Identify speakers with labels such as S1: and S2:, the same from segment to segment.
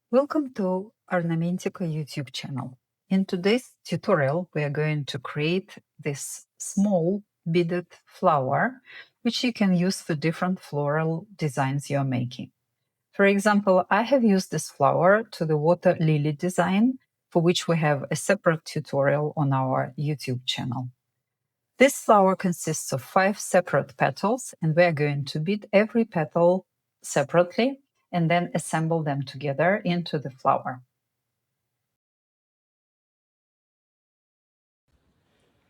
S1: Welcome to Ornamentico YouTube channel. In today's tutorial, we are going to create this small beaded flower, which you can use for different floral designs you're making. For example, I have used this flower to the water lily design, for which we have a separate tutorial on our YouTube channel. This flower consists of 5 separate petals, and we are going to bead every petal separately and then assemble them together into the flower.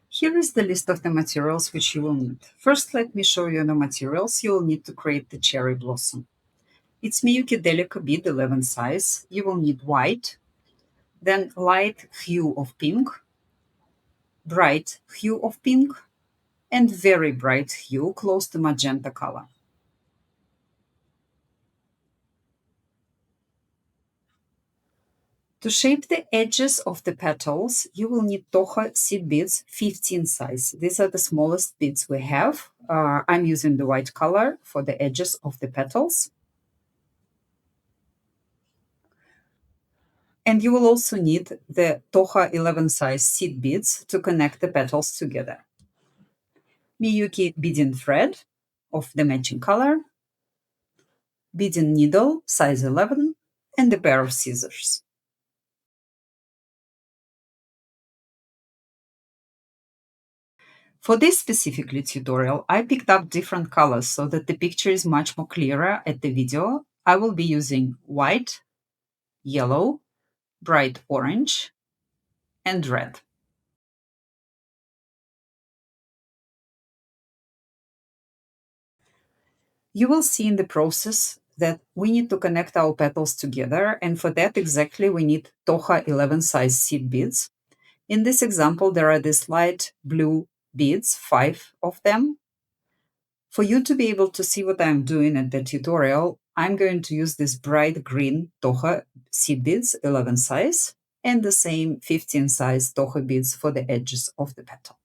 S1: Here is the list of the materials which you will need. First, let me show you the materials you will need to create the cherry blossom. It's Miyuki Delica bead 11 size. You will need white, then light hue of pink, bright hue of pink, and very bright hue close to magenta color. To shape the edges of the petals, you will need Toha seed beads 15 size. These are the smallest beads we have. I'm using the white color for the edges of the petals. And you will also need the Toha 11 size seed beads to connect the petals together. Miyuki beading thread of the matching color, beading needle size 11, and a pair of scissors. For this specifically tutorial, I picked up different colors so that the picture is much more clearer at the video. I will be using white, yellow, bright orange, and red. You will see in the process that we need to connect our petals together, and for that exactly we need Toha 11 size seed beads. In this example, there are these light blue beads, 5 of them. For you to be able to see what I'm doing at the tutorial, I'm going to use this bright green Toha seed beads, 11 size, and the same 15 size Toha beads for the edges of the petal.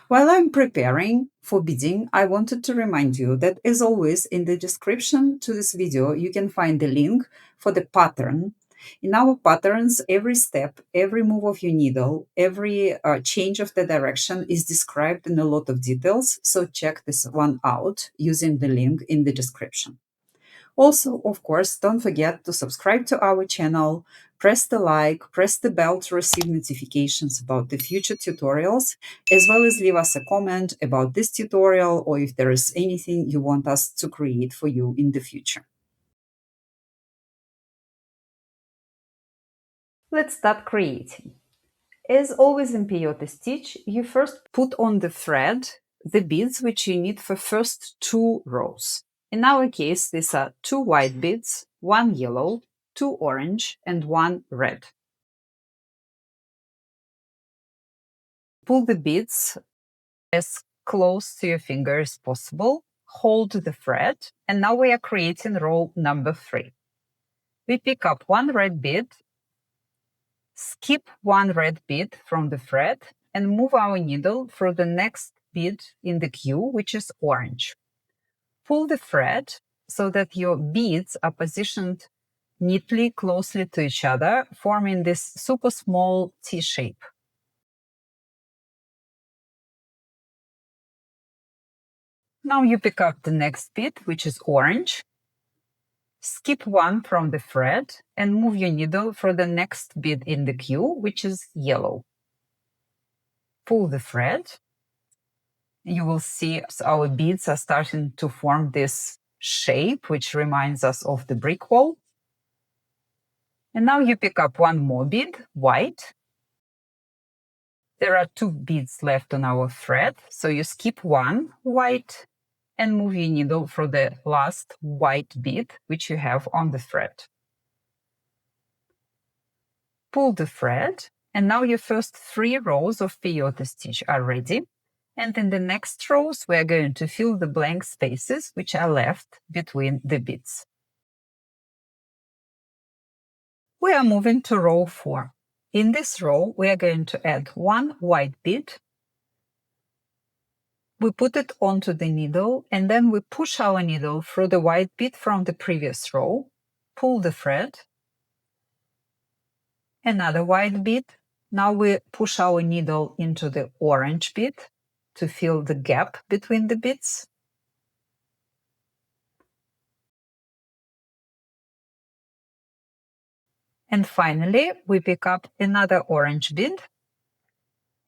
S1: While I'm preparing for beading, I wanted to remind you that, as always, in the description to this video, you can find the link for the pattern. In our patterns, every step, every move of your needle, every change of the direction is described in a lot of details, so check this one out using the link in the description. Also, of course, don't forget to subscribe to our channel, press the like, press the bell to receive notifications about the future tutorials, as well as leave us a comment about this tutorial or if there is anything you want us to create for you in the future. Let's start creating. As always in Peyote stitch, you first put on the thread the beads which you need for first 2 rows. In our case, these are 2 white beads, 1 yellow, 2 orange, and 1 red. Pull the beads as close to your finger as possible, hold the thread, and now we are creating row number 3. We pick up 1 red bead, skip 1 red bead from the thread, and move our needle through the next bead in the queue, which is orange. Pull the thread so that your beads are positioned neatly closely to each other, forming this super small T shape. Now you pick up the next bead, which is orange, skip 1 from the thread, and move your needle through the next bead in the queue, which is yellow. Pull the thread. You will see our beads are starting to form this shape, which reminds us of the brick wall. And now you pick up 1 more bead, white. There are 2 beads left on our thread, so you skip 1 white and move your needle through the last white bead which you have on the thread. Pull the thread, and now your first 3 rows of Peyote stitch are ready. And in the next rows, we are going to fill the blank spaces which are left between the beads. We are moving to row 4. In this row, we are going to add 1 white bead. We put it onto the needle, and then we push our needle through the white bead from the previous row, pull the thread, another white bead. Now we push our needle into the orange bead to fill the gap between the beads. And finally, we pick up another orange bead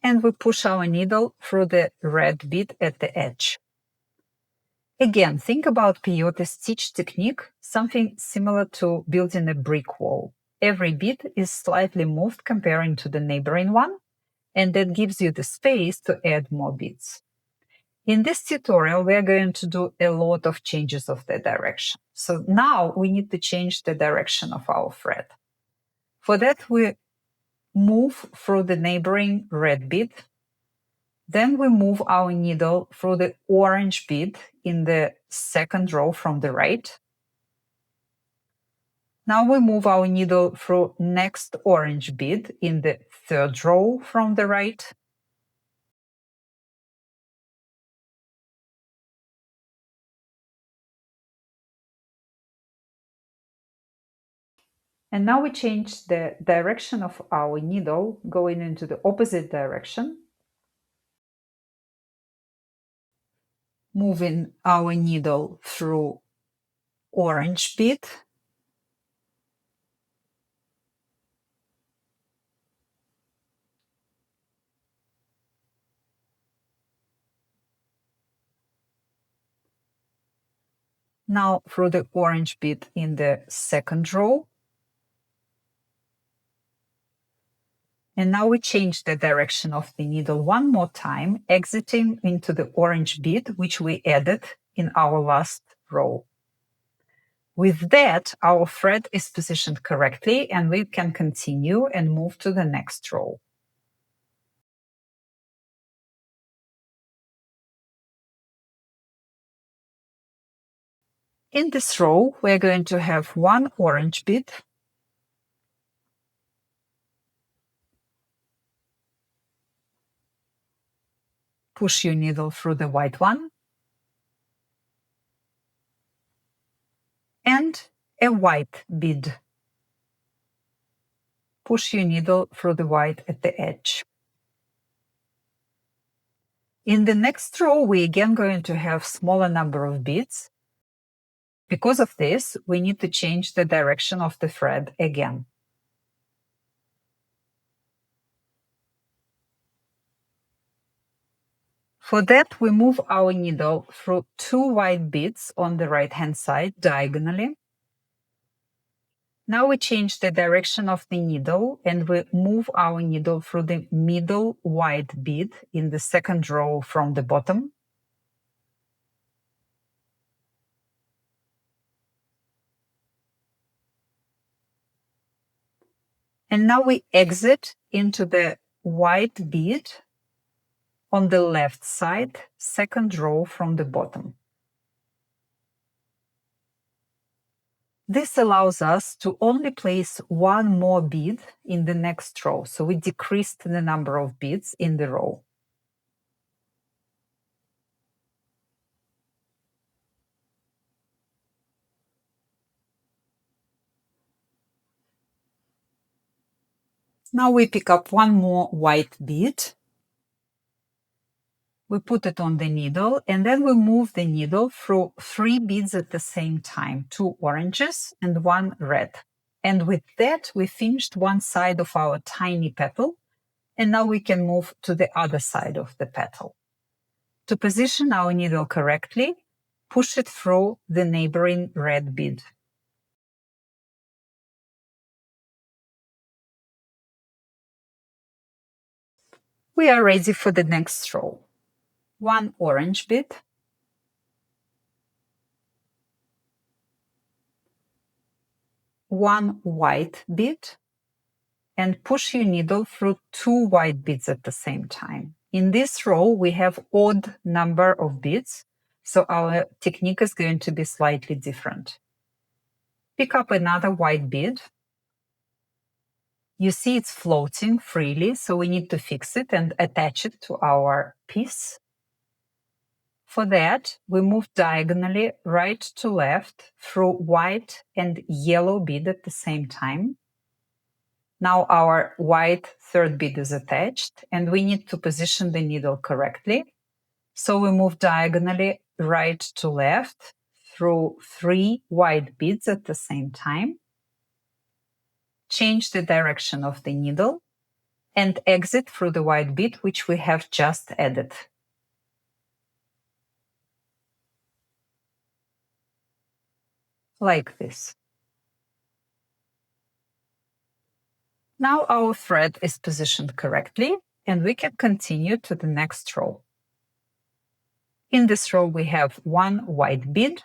S1: and we push our needle through the red bead at the edge. Again, think about peyote stitch technique, something similar to building a brick wall. Every bead is slightly moved comparing to the neighboring one, and that gives you the space to add more beads. In this tutorial, we are going to do a lot of changes of the direction. So now we need to change the direction of our thread. For that, we move through the neighboring red bead. Then we move our needle through the orange bead in the second row from the right. Now we move our needle through next orange bead in the third row from the right. And now we change the direction of our needle going into the opposite direction, moving our needle through orange bead. Now through the orange bead in the second row. And now we change the direction of the needle one more time, exiting into the orange bead, which we added in our last row. With that, our thread is positioned correctly and we can continue and move to the next row. In this row, we're going to have one orange bead, push your needle through the white one, and a white bead. Push your needle through the white at the edge. In the next row, we're again going to have smaller number of beads. Because of this, we need to change the direction of the thread again. For that, we move our needle through two white beads on the right-hand side diagonally. Now we change the direction of the needle and we move our needle through the middle white bead in the second row from the bottom. And now we exit into the white bead on the left side, second row from the bottom. This allows us to only place one more bead in the next row, so we decreased the number of beads in the row. Now we pick up one more white bead. We put it on the needle and then we move the needle through three beads at the same time, two oranges and one red. And with that, we finished one side of our tiny petal. And now we can move to the other side of the petal. To position our needle correctly, push it through the neighboring red bead. We are ready for the next row. One orange bead, one white bead, and push your needle through two white beads at the same time. In this row, we have odd number of beads, so our technique is going to be slightly different. Pick up another white bead. You see it's floating freely, so we need to fix it and attach it to our piece. For that, we move diagonally right to left through white and yellow bead at the same time. Now our white third bead is attached, and we need to position the needle correctly. So we move diagonally right to left through 3 white beads at the same time. Change the direction of the needle and exit through the white bead which we have just added. Like this. Now our thread is positioned correctly, and we can continue to the next row. In this row we have 1 white bead.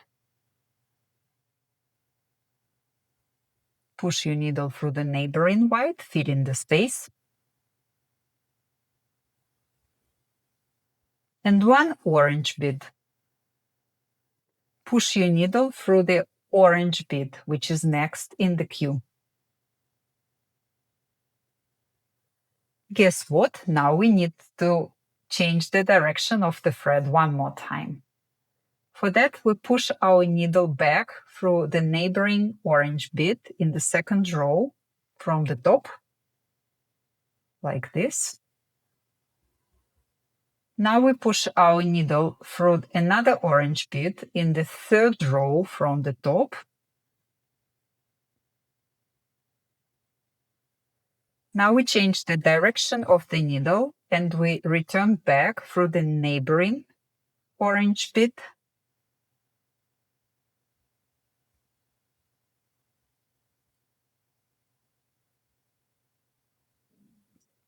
S1: Push your needle through the neighboring white, fill in the space. And 1 orange bead. Push your needle through the orange bead, which is next in the queue. Guess what? Now we need to change the direction of the thread one more time. For that, we push our needle back through the neighboring orange bead in the second row from the top, like this. Now we push our needle through another orange bead in the third row from the top. Now we change the direction of the needle and we return back through the neighboring orange bead.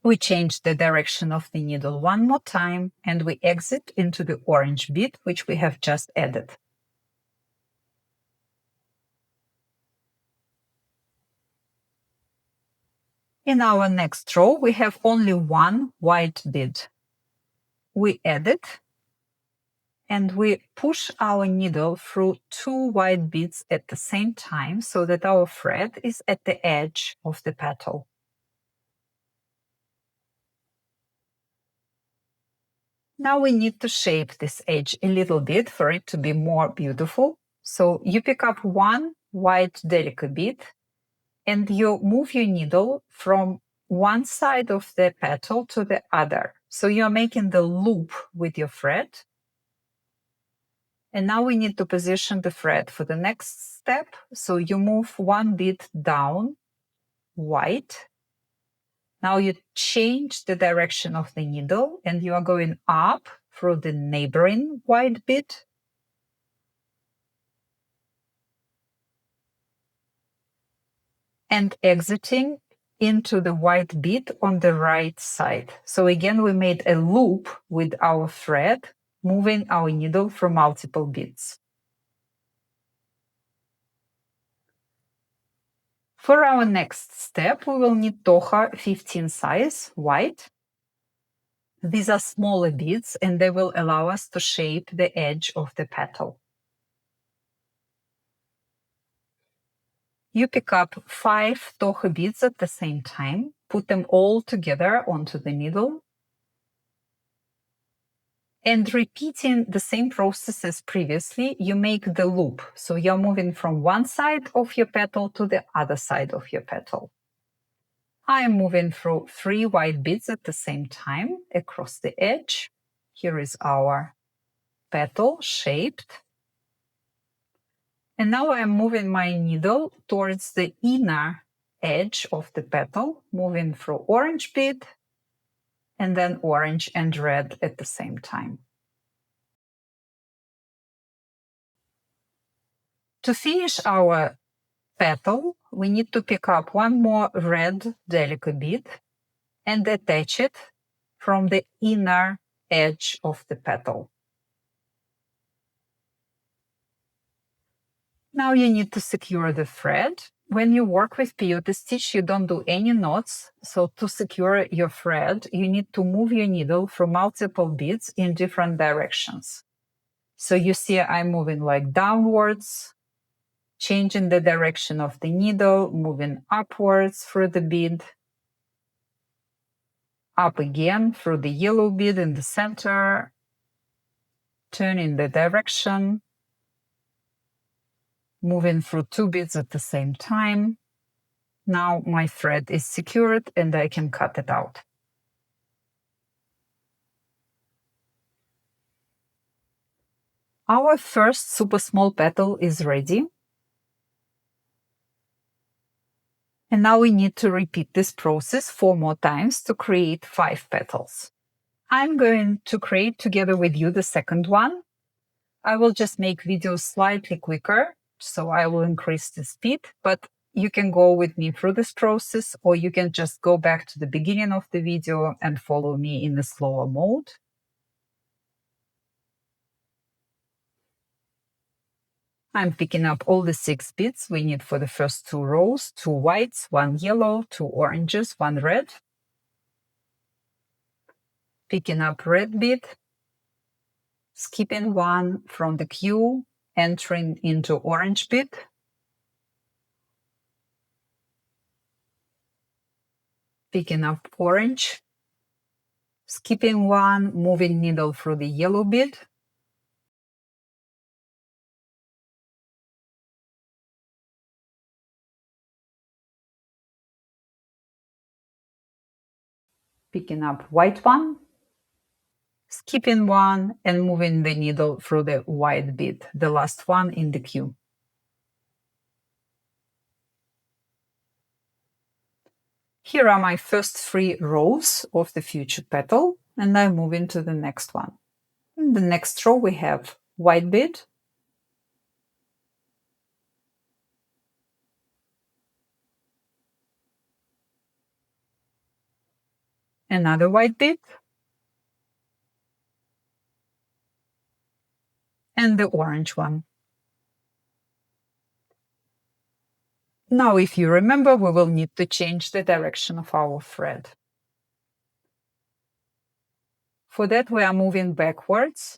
S1: We change the direction of the needle one more time and we exit into the orange bead which we have just added. In our next row, we have only 1 white bead. We add it and we push our needle through 2 white beads at the same time so that our thread is at the edge of the petal. Now we need to shape this edge a little bit for it to be more beautiful. So you pick up 1 white delicate bead and you move your needle from one side of the petal to the other. So you're making the loop with your thread. And now we need to position the thread for the next step. So you move 1 bead down, white. Now you change the direction of the needle and you are going up through the neighboring white bead. And exiting into the white bead on the right side. So again, we made a loop with our thread, moving our needle through multiple beads. For our next step, we will need Tocha 15 size, white. These are smaller beads and they will allow us to shape the edge of the petal. You pick up 5 Tocha beads at the same time, put them all together onto the needle, and repeating the same process as previously, you make the loop. So you're moving from one side of your petal to the other side of your petal. I'm moving through 3 white beads at the same time across the edge. Here is our petal shaped. And now I'm moving my needle towards the inner edge of the petal, moving through orange bead and then orange and red at the same time. To finish our petal, we need to pick up 1 more red delicate bead and attach it from the inner edge of the petal. Now you need to secure the thread. When you work with peyote stitch, you don't do any knots. So to secure your thread, you need to move your needle through multiple beads in different directions. So you see I'm moving like downwards, changing the direction of the needle, moving upwards through the bead, up again through the yellow bead in the center, turn in the direction, moving through 2 beads at the same time. Now my thread is secured and I can cut it out. Our first super small petal is ready. And now we need to repeat this process 4 more times to create 5 petals. I'm going to create together with you the second one. I will just make videos slightly quicker, so I will increase the speed, but you can go with me through this process, or you can just go back to the beginning of the video and follow me in the slower mode. I'm picking up all the 6 beads we need for the first 2 rows, 2 whites, 1 yellow, 2 oranges, 1 red. Picking up red bead, skipping 1 from the queue, entering into orange bead, picking up orange, skipping 1, moving needle through the yellow bead, picking up white one, skipping 1 and moving the needle through the white bead, the last one in the queue. Here are my first 3 rows of the future petal, and I move into the next one. In the next row we have white bead, another white bead, and the orange one. Now, if you remember, we will need to change the direction of our thread. For that, we are moving backwards.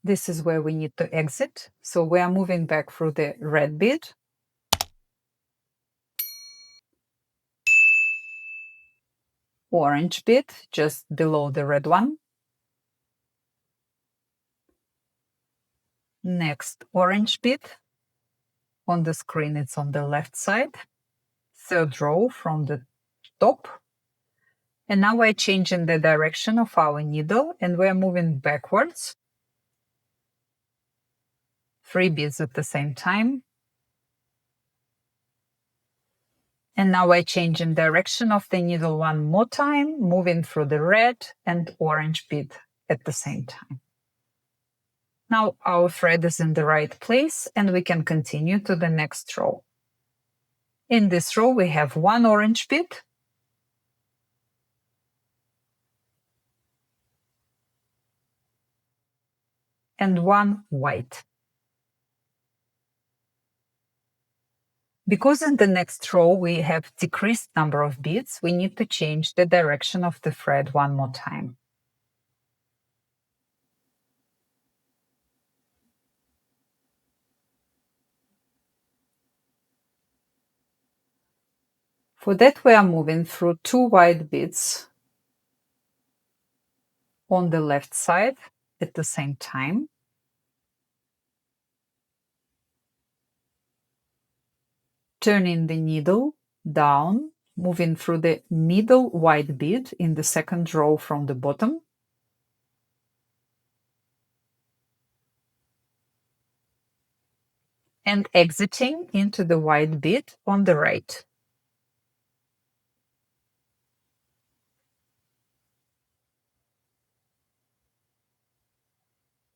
S1: This is where we need to exit. So we are moving back through the red bead, orange bead, just below the red one. Next, orange bead. On the screen, it's on the left side. Third row from the top. And now we're changing the direction of our needle and we're moving backwards. 3 beads at the same time. And now we're changing direction of the needle 1 more time, moving through the red and orange bead at the same time. Now our thread is in the right place and we can continue to the next row. In this row we have 1 orange bead, and 1 white. Because in the next row we have decreased number of beads, we need to change the direction of the thread 1 more time. For that we are moving through 2 white beads on the left side at the same time. Turning the needle down, moving through the middle white bead in the second row from the bottom. And exiting into the white bead on the right.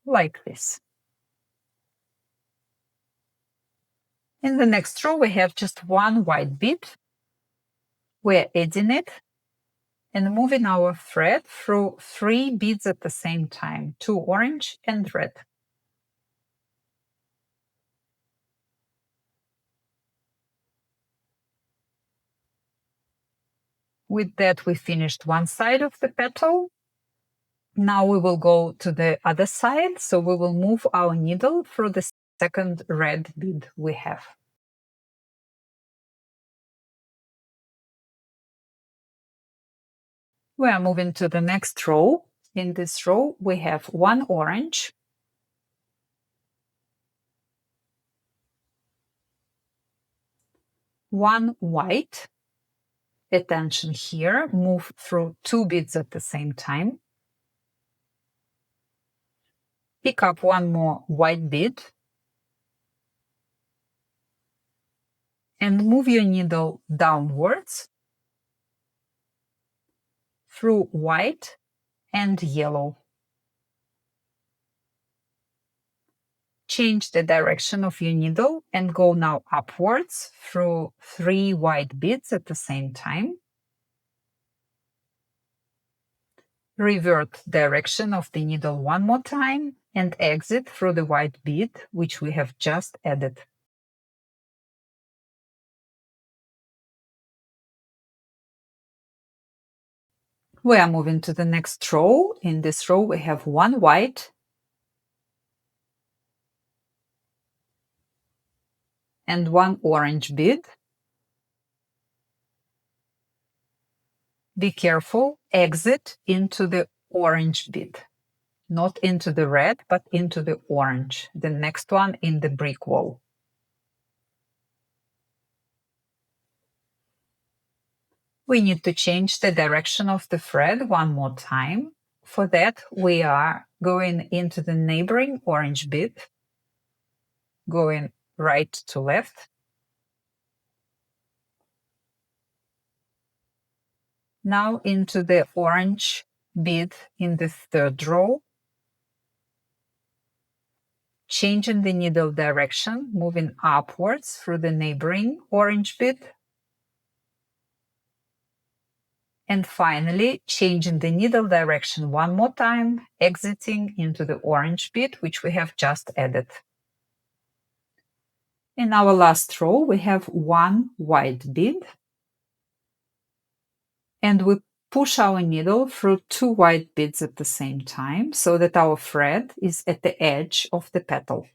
S1: Like this. In the next row, we have just 1 white bead. We're adding it and moving our thread through 3 beads at the same time, 2 orange and red. With that, we finished one side of the petal. Now we will go to the other side, so we will move our needle through the second red bead we have. We are moving to the next row. In this row, we have one orange, one white. Attention here, move through 2 beads at the same time. Pick up one more white bead and move your needle downwards through white and yellow. Change the direction of your needle and go now upwards through 3 white beads at the same time. Revert direction of the needle one more time and exit through the white bead which we have just added. We are moving to the next row. In this row we have one white and one orange bead. Be careful, exit into the orange bead. Not into the red, but into the orange, the next one in the brick wall. We need to change the direction of the thread one more time. For that, we are going into the neighboring orange bead, going right to left. Now into the orange bead in the third row. Changing the needle direction, moving upwards through the neighboring orange bead. And finally, changing the needle direction one more time, exiting into the orange bead, which we have just added. In our last row, we have one white bead. And we push our needle through 2 white beads at the same time so that our thread is at the edge of the petal.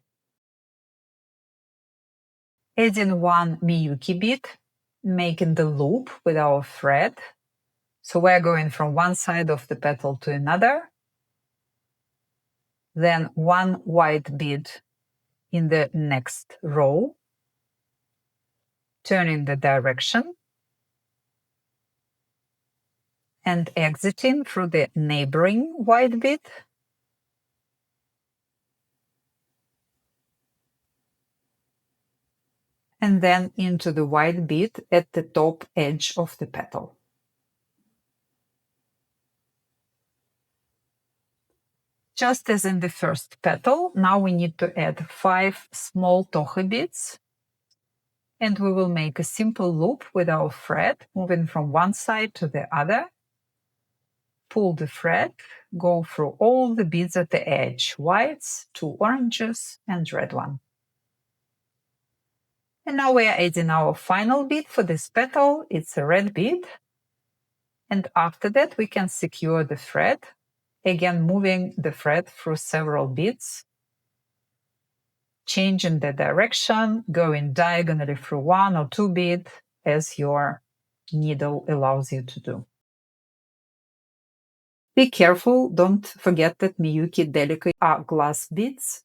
S1: Adding one Miyuki bead, making the loop with our thread. So we're going from one side of the petal to another. Then one white bead in the next row, turning the direction and exiting through the neighboring white bead. And then into the white bead at the top edge of the petal. Just as in the first petal, now we need to add 5 small tohe beads. And we will make a simple loop with our thread, moving from one side to the other. Pull the thread, go through all the beads at the edge, whites, 2 oranges, and red one. And now we are adding our final bead for this petal. It's a red bead. And after that, we can secure the thread, again moving the thread through several beads, changing the direction, going diagonally through 1 or 2 beads as your needle allows you to do. Be careful, don't forget that Miyuki delicate are glass beads,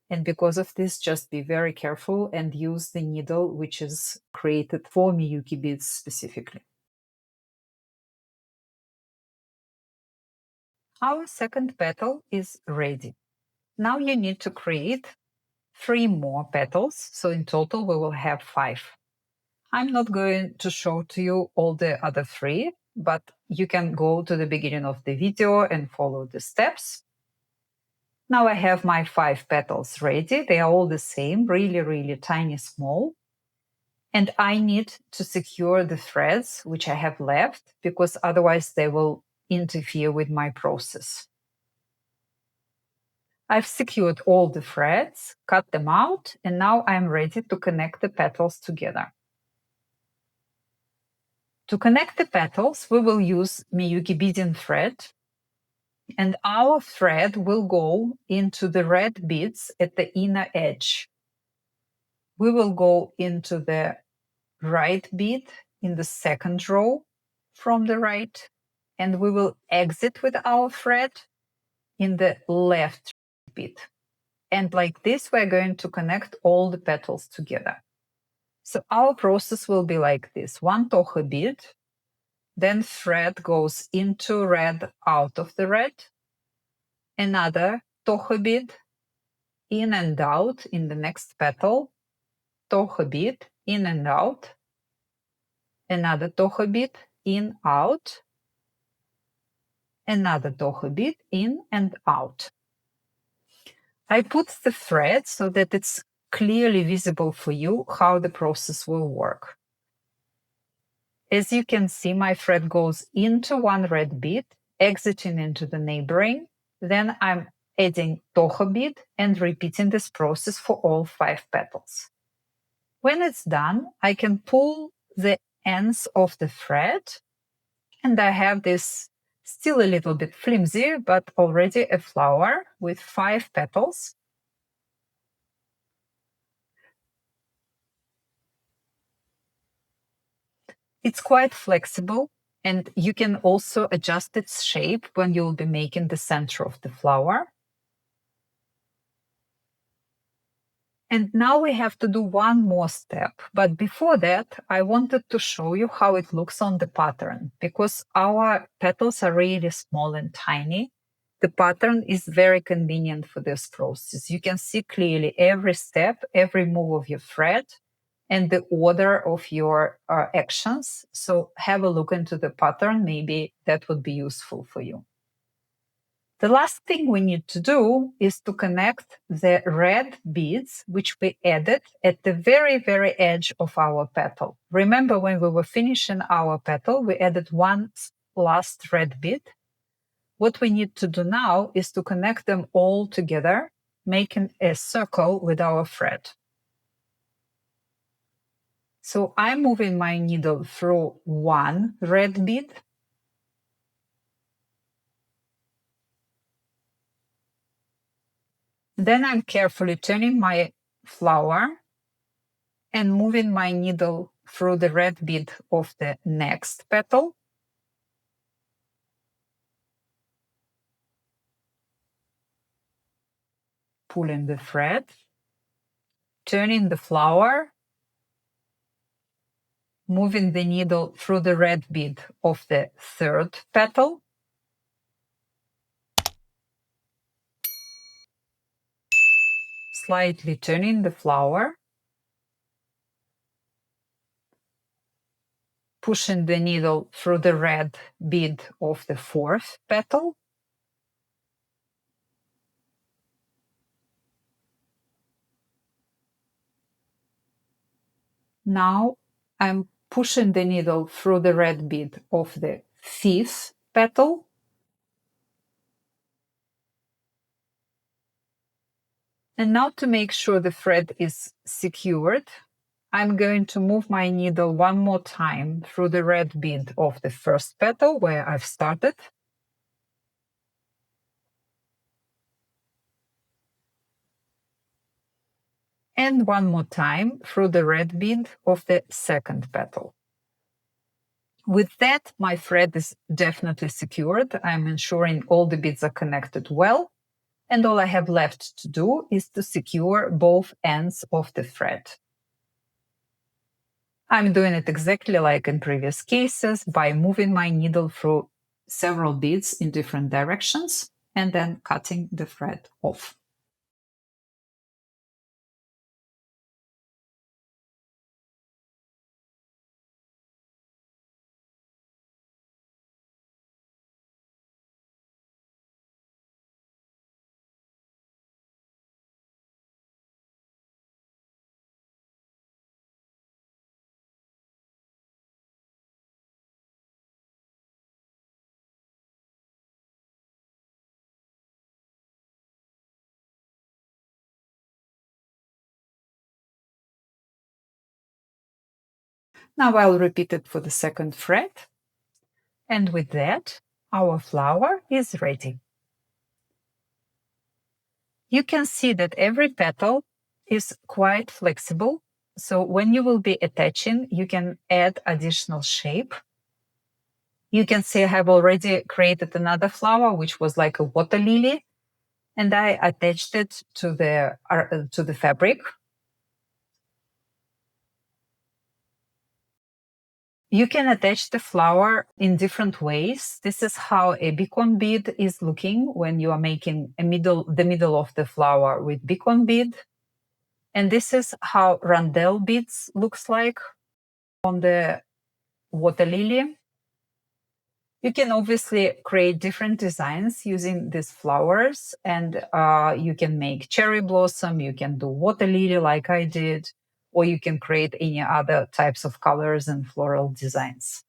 S1: and because of this, just be very careful and use the needle which is created for Miyuki beads specifically. Our second petal is ready. Now you need to create 3 more petals, so in total we will have 5. I'm not going to show to you all the other 3, but you can go to the beginning of the video and follow the steps. Now I have my 5 petals ready. They are all the same, really, really tiny, small. And I need to secure the threads which I have left, because otherwise they will interfere with my process. I've secured all the threads, cut them out, and now I'm ready to connect the petals together. To connect the petals, we will use Miyuki beading thread, and our thread will go into the red beads at the inner edge. We will go into the right bead in the second row from the right, and we will exit with our thread in the left bead. And like this, we're going to connect all the petals together. So our process will be like this: one toho bead, then thread goes into red, out of the red, another toho bead, in and out in the next petal, toho bead, in and out, another toho bead, in, out, another toho bead, in and out. I put the thread so that it's clearly visible for you how the process will work. As you can see, my thread goes into one red bead, exiting into the neighboring. Then I'm adding toho bead and repeating this process for all 5 petals. When it's done, I can pull the ends of the thread, and I have this still a little bit flimsy, but already a flower with 5 petals. It's quite flexible, and you can also adjust its shape when you'll be making the center of the flower. And now we have to do one more step. But before that, I wanted to show you how it looks on the pattern. Because our petals are really small and tiny, the pattern is very convenient for this process. You can see clearly every step, every move of your thread, and the order of your actions. So have a look into the pattern. Maybe that would be useful for you. The last thing we need to do is to connect the red beads, which we added at the very, very edge of our petal. Remember, when we were finishing our petal, we added one last red bead. What we need to do now is to connect them all together, making a circle with our thread. So I'm moving my needle through one red bead. Then I'm carefully turning my flower and moving my needle through the red bead of the next petal. Pulling the thread, turning the flower, moving the needle through the red bead of the third petal, slightly turning the flower, pushing the needle through the red bead of the fourth petal, now I'm pushing the needle through the red bead of the fifth petal, and now to make sure the thread is secured, I'm going to move my needle one more time through the red bead of the first petal where I've started. And one more time through the red bead of the second petal. With that, my thread is definitely secured. I'm ensuring all the beads are connected well. And all I have left to do is to secure both ends of the thread. I'm doing it exactly like in previous cases by moving my needle through several beads in different directions and then cutting the thread off. Now I'll repeat it for the second thread. And with that, our flower is ready. You can see that every petal is quite flexible. So when you will be attaching, you can add additional shape. You can see I have already created another flower, which was like a water lily, and I attached it to the fabric. You can attach the flower in different ways. This is how a beacon bead is looking when you are making the middle of the flower with beacon bead. And this is how rondelle beads looks like on the water lily. You can obviously create different designs using these flowers, and you can make cherry blossom, you can do water lily like I did, or you can create any other types of colors and floral designs.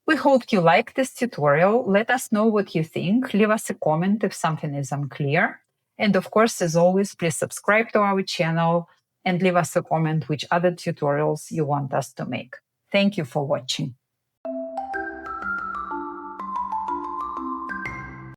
S1: We hope you liked this tutorial. Let us know what you think. Leave us a comment if something is unclear. And of course, as always, please subscribe to our channel and leave us a comment which other tutorials you want us to make. Thank you for watching.